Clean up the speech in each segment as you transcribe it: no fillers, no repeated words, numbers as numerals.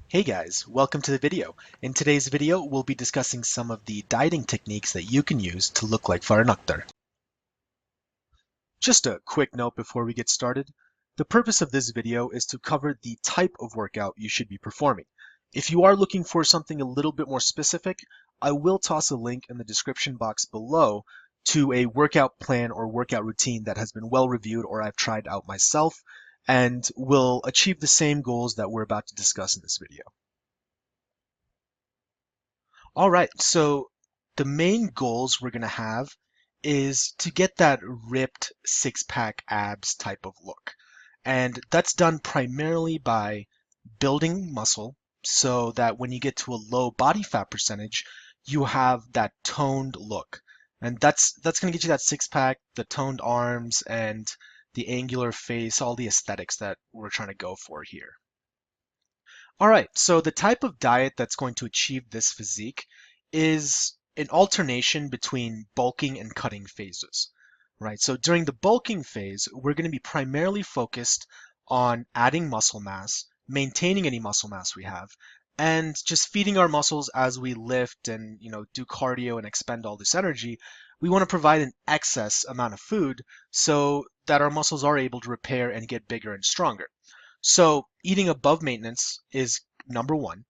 Hey guys, welcome to the video. In today's video, we'll be discussing some of the dieting techniques that you can use to look like Farhan Akhtar. Just a quick note before we get started. The purpose of this video is to cover the type of workout you should be performing. If you are looking for something a little bit more specific, I will toss a link in the description box below to a workout plan or workout routine that has been well reviewed or I've tried out myself and will achieve the same goals that we're about to discuss in this video. All right, so the main goals we're going to have is to get that ripped six-pack abs type of look. And that's done primarily by building muscle so that when you get to a low body fat percentage, you have that toned look. And that's going to get you that six-pack, the toned arms, and the angular face, all the aesthetics that we're trying to go for here. All right, so the type of diet that's going to achieve this physique is an alternation between bulking and cutting phases, right? So during the bulking phase, we're going to be primarily focused on adding muscle mass, maintaining any muscle mass we have, and just feeding our muscles as we lift and, do cardio and expend all this energy. We want to provide an excess amount of food so that our muscles are able to repair and get bigger and stronger. So eating above maintenance is number one.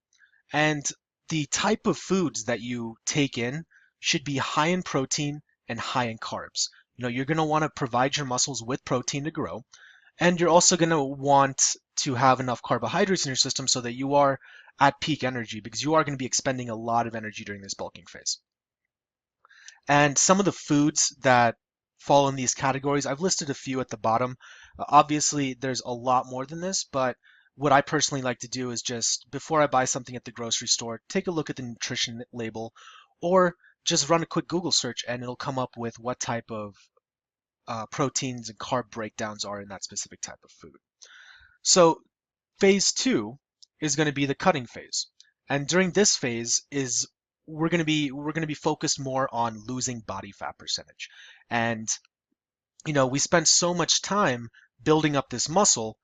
And the type of foods that you take in should be high in protein and high in carbs. You're going to want to provide your muscles with protein to grow, and you're also going to want to have enough carbohydrates in your system so that you are at peak energy because you are going to be expending a lot of energy during this bulking phase. And some of the foods that fall in these categories, I've listed a few at the bottom. Obviously, there's a lot more than this, but what I personally like to do is just before I buy something at the grocery store, take a look at the nutrition label or just run a quick Google search and it'll come up with what type of proteins and carb breakdowns are in that specific type of food. So phase two is going to be the cutting phase. And during this phase is we're going to be focused more on losing body fat percentage. And we spend so much time building up this muscle,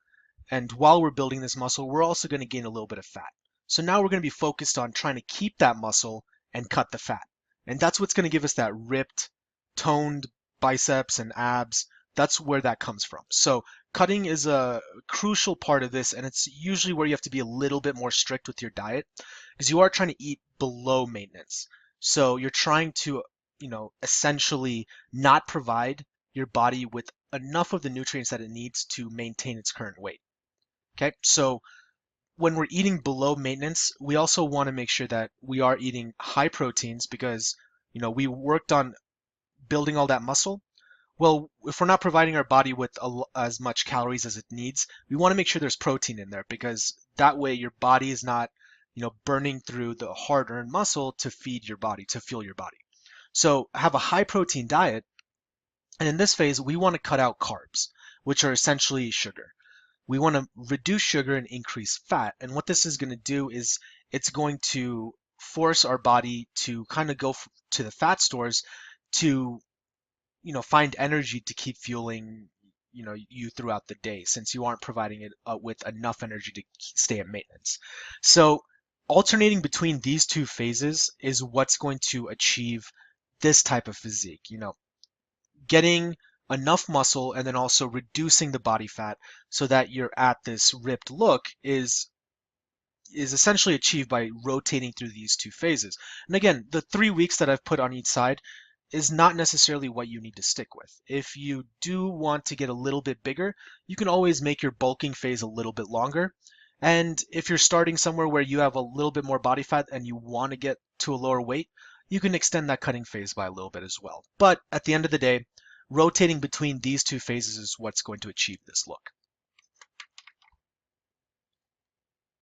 and while we're building this muscle, we're also going to gain a little bit of fat. So now we're going to be focused on trying to keep that muscle and cut the fat. And that's what's going to give us that ripped, toned biceps and abs. That's where that comes from. So cutting is a crucial part of this, and it's usually where you have to be a little bit more strict with your diet because you are trying to eat below maintenance. So you're trying to, essentially not provide your body with enough of the nutrients that it needs to maintain its current weight. Okay, so when we're eating below maintenance, we also want to make sure that we are eating high proteins because, we worked on building all that muscle. Well, if we're not providing our body with as much calories as it needs, we want to make sure there's protein in there because that way your body is not, burning through the hard-earned muscle to feed your body, to fuel your body. So have a high protein diet, and in this phase, we want to cut out carbs, which are essentially sugar. We want to reduce sugar and increase fat. And what this is going to do is it's going to force our body to kind of go to the fat stores to, find energy to keep fueling, you throughout the day since you aren't providing it with enough energy to stay at maintenance. So alternating between these two phases is what's going to achieve this type of physique. Getting enough muscle and then also reducing the body fat so that you're at this ripped look is essentially achieved by rotating through these two phases. And again, the 3 weeks that I've put on each side is not necessarily what you need to stick with. If you do want to get a little bit bigger, you can always make your bulking phase a little bit longer. And if you're starting somewhere where you have a little bit more body fat and you want to get to a lower weight, you can extend that cutting phase by a little bit as well. But at the end of the day, rotating between these two phases is what's going to achieve this look.